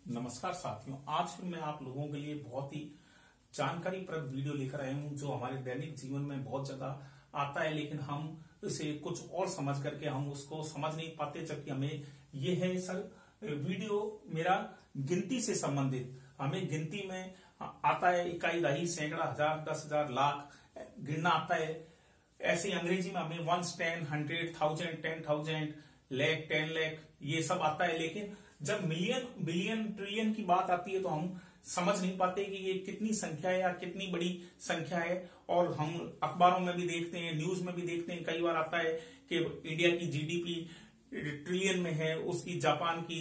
नमस्कार साथियों, आज फिर मैं आप लोगों के लिए बहुत ही जानकारीप्रद वीडियो लेकर आया हूं जो हमारे दैनिक जीवन में बहुत ज्यादा आता है, लेकिन हम इसे कुछ और समझ करके हम उसको समझ नहीं पाते। जबकि हमें ये है सर वीडियो मेरा गिनती से संबंधित, हमें गिनती में आता है इकाई, दहाई, सैकड़ा, हजार, 10,000, लाख गिनना आता है। ऐसे ही अंग्रेजी में हमें 1, 10, 100, 1000, 10,000, लाख, 10 लाख ये सब आता है। लेकिन जब मिलियन, बिलियन, ट्रिलियन की बात आती है तो हम समझ नहीं पाते कि ये कितनी संख्या है या कितनी बड़ी संख्या है। और हम अखबारों में भी देखते हैं, न्यूज में भी देखते हैं, कई बार आता है कि इंडिया की जीडीपी ट्रिलियन में है, उसकी जापान की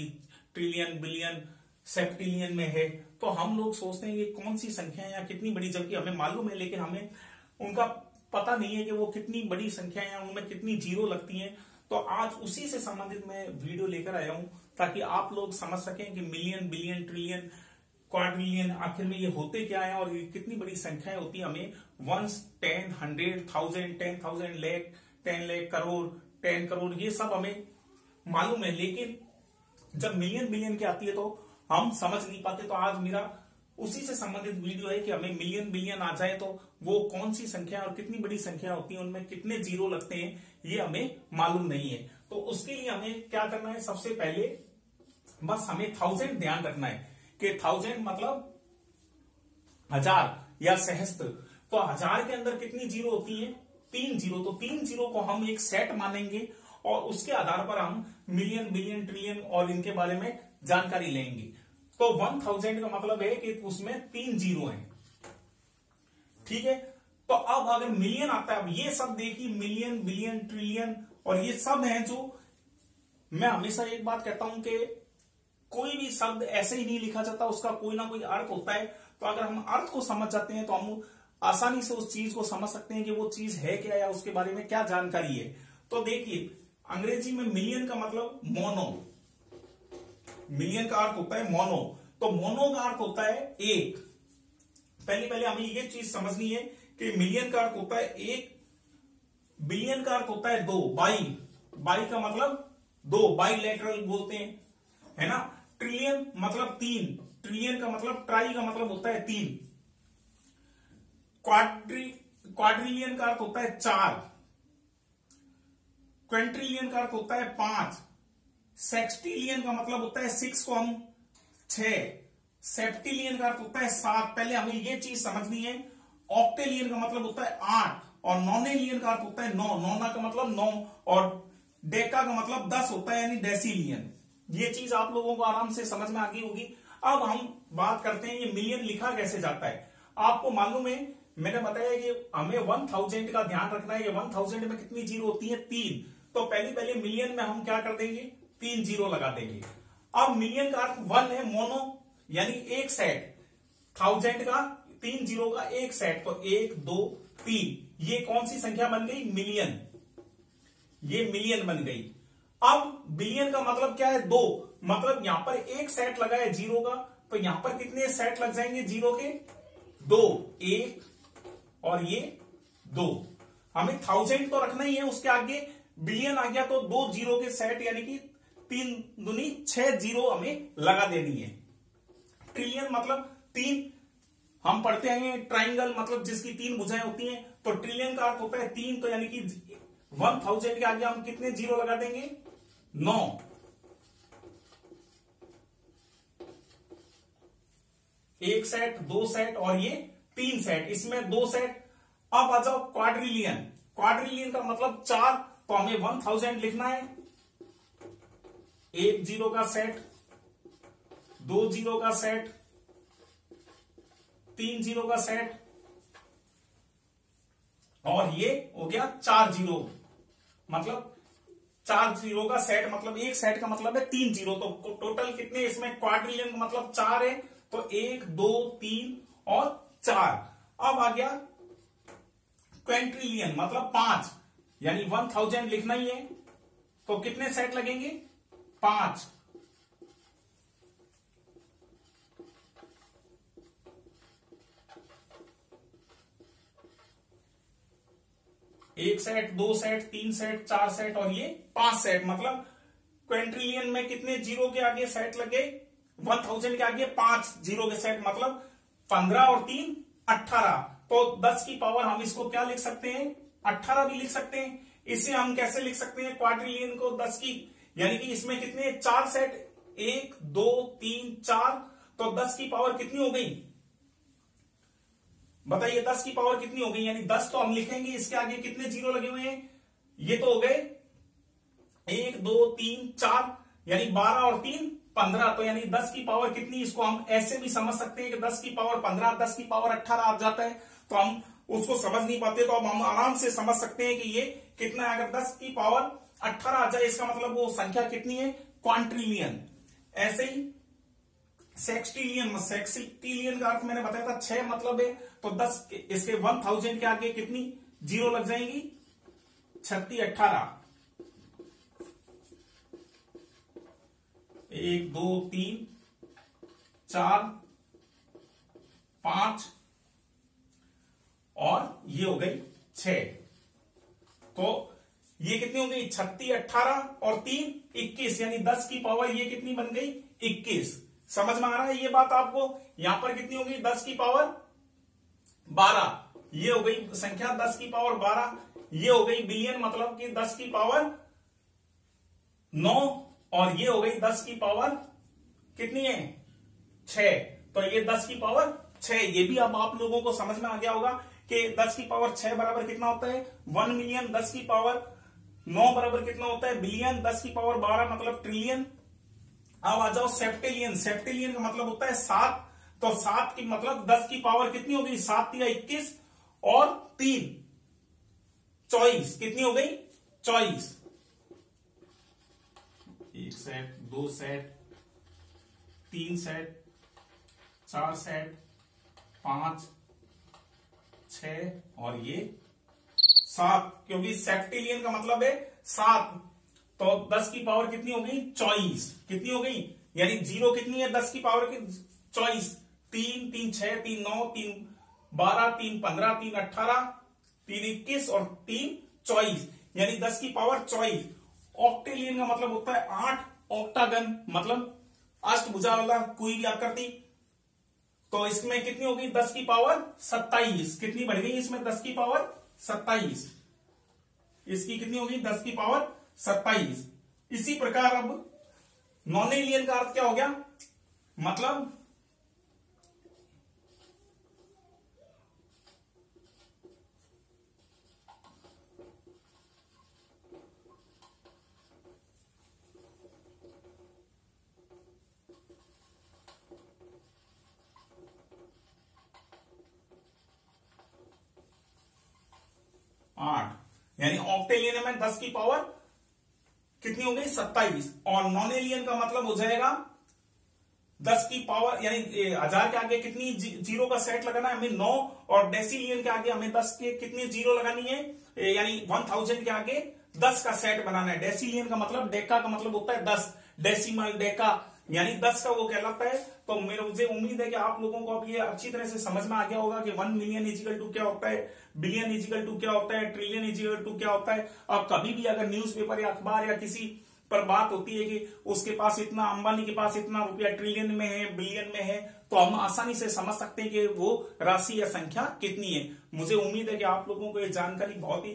ट्रिलियन, बिलियन, सेप्टिलियन में है। तो हम लोग सोचते हैं ये कौन सी संख्या है या कितनी बड़ी, जबकि हमें मालूम है लेकिन हमें उनका पता नहीं है कि वो कितनी बड़ी संख्या है, उनमें कितनी जीरो लगती हैं। तो आज उसी से संबंधित मैं वीडियो लेकर आया हूं ताकि आप लोग समझ सकें कि मिलियन, बिलियन, ट्रिलियन, क्वाड्रिलियन आखिर में ये होते क्या है और ये कितनी बड़ी संख्याएं होती है। हमें 1, 10, 100, 1000, 10,000, लाख, 10 लाख, करोड़, 10 करोड़ ये सब हमें मालूम है। लेकिन जब मिलियन, बिलियन की आती है तो हम समझ नहीं पाते। तो आज मेरा उसी से संबंधित वीडियो है कि हमें मिलियन, बिलियन आ जाए तो वो कौन सी संख्या और कितनी बड़ी संख्या होती है, उनमें कितने जीरो लगते हैं ये हमें मालूम नहीं है। तो उसके लिए हमें क्या करना है, सबसे पहले बस हमें 1000 ध्यान रखना है कि 1000 मतलब हजार या सहस्त्र। तो हजार के अंदर कितनी जीरो होती है, 3 जीरो। तो 3 जीरो को हम एक सेट मानेंगे और उसके आधार पर हम मिलियन, बिलियन, ट्रिलियन और इनके बारे में जानकारी लेंगे। तो 1000 का मतलब है कि उसमें 3 जीरो हैं, ठीक है। तो अब अगर मिलियन आता है, अब ये सब देखिए, मिलियन, बिलियन, ट्रिलियन और ये सब हैं जो मैं हमेशा एक बात कहता हूं कि कोई भी शब्द ऐसे ही नहीं लिखा जाता, उसका कोई ना कोई अर्थ होता है। तो अगर हम अर्थ को समझ जाते हैं तो हम आसानी से उस चीज को समझ सकते हैं कि वो चीज है क्या या उसके बारे में क्या जानकारी है। तो देखिए, अंग्रेजी में मिलियन का मतलब मोनो, मिलियन का अर्थ होता है मोनो। तो मोनो का अर्थ होता है एक। पहले हमें ये चीज समझनी है कि मिलियन का अर्थ होता है एक, बिलियन का अर्थ होता है 2, बाई का मतलब 2, बाईलैटरल बोलते हैं, है ना। ट्रिलियन मतलब 3, ट्रिलियन का मतलब, ट्राई का मतलब होता है 3। क्वाड्रिलियन का अर्थ होता है 4, क्विंट्रिलियन का अर्थ होता है 5, सेक्सटिलियन का मतलब होता है 6 को हम 6, सेप्टिलियन का अर्थ होता है 7। पहले हमें ये चीज समझनी है। ऑक्टेलियन का मतलब होता है 8 और नॉनेलियन का अर्थ होता है 9, नौना का मतलब 9 और डेका का मतलब 10 होता है, यानी डेसीलियन। ये चीज आप लोगों को आराम से समझ में आ गई होगी। अब हम बात करते हैं ये मिलियन लिखा कैसे जाता है। आपको मालूम है, मैंने बताया कि हमें 1000 का ध्यान रखना है। ये 1000 में कितनी जीरो होती है, 3। तो पहले मिलियन में हम क्या कर देंगे, 3 जीरो लगा देंगे। अब मिलियन का अर्थ 1 है, मोनो यानी एक सेट, 1000 का 3 जीरो का एक सेट। तो 1, 2, 3 ये कौन सी संख्या बन गई, मिलियन। ये मिलियन बन गई। अब बिलियन का मतलब क्या है, 2, मतलब यहां पर एक सेट लगा है जीरो का, तो यहां पर कितने सेट लग जाएंगे जीरो के, 2, 1 और ये 2। हमें 1000 तो रखना ही है, उसके आगे बिलियन आ गया तो 2 जीरो के सेट, यानी कि 3 दूनी 6 जीरो हमें लगा देनी है। ट्रिलियन मतलब 3, हम पढ़ते हैं ट्राइंगल मतलब जिसकी 3 भुजाएं होती हैं। तो ट्रिलियन का अर्थ होता है 3, तो यानी कि 1000 के आगे हम कितने जीरो लगा देंगे, 9। एक सेट, 2 सेट और ये 3 सेट, इसमें 2 सेट। अब आ जाओ क्वाड्रिलियन, क्वाड्रिलियन का मतलब 4। तो हमें 1000 लिखना है, 1 जीरो का सेट, 2 जीरो का सेट, 3 जीरो का सेट और ये हो गया 4 जीरो, मतलब 4 जीरो का सेट, मतलब एक सेट का मतलब है 3 जीरो। तो टोटल कितने इसमें, क्वाड्रिलियन का मतलब 4 है, तो 1, 2, 3 और 4। अब आ गया क्विंट्रिलियन मतलब 5, यानी 1000 लिखना ही है, तो कितने सेट लगेंगे, 5। एक सेट, 2 सेट, 3 सेट, 4 सेट और ये 5 सेट। मतलब क्विंट्रिलियन में कितने जीरो के आगे सेट लगे, 1000 के आगे 5 जीरो के सेट, मतलब 15 और 3 18। तो 10 की पावर हम इसको क्या लिख सकते हैं, 18 भी लिख सकते हैं। इसे हम कैसे लिख सकते हैं क्वाड्रिलियन को 10 की, यानी कि इसमें कितने 4 सेट, 1 2 3 4, तो 10 की पावर कितनी हो गई बताइए, 10 की पावर कितनी हो गई, यानी 10 तो हम लिखेंगे, इसके आगे कितने जीरो लगे हुए हैं, ये तो हो गए 1 2 3 4, यानी 12 और 3 15। तो यानी 10 की पावर कितनी, इसको हम ऐसे भी समझ सकते हैं कि 10 की पावर 15, 10 की पावर 18 आ जाता है, तो हम उसको समझ नहीं पाते, तो अब हम आराम से समझ सकते हैं कि ये कितना है। अगर 10 की पावर 18 आ जाए, इसका मतलब वो संख्या कितनी है, क्वांट्रिलियन। ऐसे ही सेक्सटिलियन का अर्थ मैंने बताया था 6 मतलब है, तो 10 इसके 1000 के आगे कितनी जीरो लग जाएंगी, 36 18, 1 2 3 4 5 और ये हो गई 6। तो ये कितनी हो गई, 36 18 और 3 21, यानी 10 की पावर ये कितनी बन गई, 21। समझ में आ रहा है ये बात आपको। यहां पर कितनी होगी, 10 की पावर 12, ये हो गई संख्या 10 की पावर 12, ये हो गई बिलियन, मतलब कि 10 की पावर 9, और ये हो गई 10 की पावर कितनी है, 6। तो ये 10 की पावर 6, ये भी अब आप लोगों को समझ में आ गया होगा कि 10 की पावर 6 बराबर कितना होता है, 1 मिलियन। 10 की पावर 9 बराबर कितना होता है, बिलियन। 10 की पावर 12 मतलब ट्रिलियन। अब आ जाओ सेप्टिलियन। सेप्टिलियन का मतलब होता है 7, तो 7 की मतलब 10 की पावर कितनी हो गई, 7 या 21 और 3 24, कितनी हो गई 24। 1 सेट, 2 सेट, 3 सेट, 4 सेट, 5 6 और ये 7, क्योंकि सेप्टिलियन का मतलब है 7। तो 10 की पावर कितनी हो गई, 24। कितनी हो गई, यानी जीरो कितनी है 10 की पावर की, 24। 3 3 6 3 9 3 12 3 15 3 18 3 21 और 3 24, यानी 10 की पावर 24। ऑक्टेलियन का मतलब होता है 8, ऑक्टागन मतलब अष्टभुजा वाला कोई भी आकृति। तो इसमें कितनी होगी, 10 की पावर 27। कितनी बढ़ गई इसमें, 10 की पावर 27। इसकी कितनी होगी, 10 की पावर 27। इसी प्रकार अब नॉनेलियन का अर्थ क्या हो गया, मतलब यानी ऑक्टेलियन में 10 की पावर कितनी हो गई, 27। और नॉनेलियन का मतलब हो जाएगा 10 की पावर, यानी 1000 के आगे कितनी जीरो का सेट लगाना है हमें, 9। और डेसिलियन के आगे हमें 10 के कितनी जीरो लगानी है, यानी 1000 के आगे 10 का सेट बनाना है। डेसिलियन का मतलब, डेका का मतलब होता है 10, डेसिमल डेका यानी 10 का वो कहलाता है। तो मुझे उम्मीद है कि आप लोगों को अब ये अच्छी तरह से समझ में आ गया होगा कि 1 मिलियन इजिकल टू क्या होता है, बिलियन इजिकल टू क्या होता है, ट्रिलियन इजिकल टू क्या होता है। अब कभी भी अगर न्यूज़पेपर या अखबार या किसी पर बात होती है कि उसके पास इतना, अंबानी के पास इतना रुपया ट्रिलियन में है, बिलियन में है, तो हम आसानी से समझ सकते हैं कि वो राशि या संख्या कितनी है। मुझे उम्मीद है कि आप लोगों को ये जानकारी बहुत ही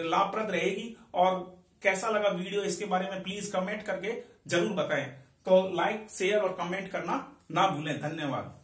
लाभप्रद रहेगी। और कैसा लगा वीडियो, इसके बारे में प्लीज कमेंट करके जरूर बताएं। तो लाइक शेयर और कमेंट करना ना भूलें। धन्यवाद।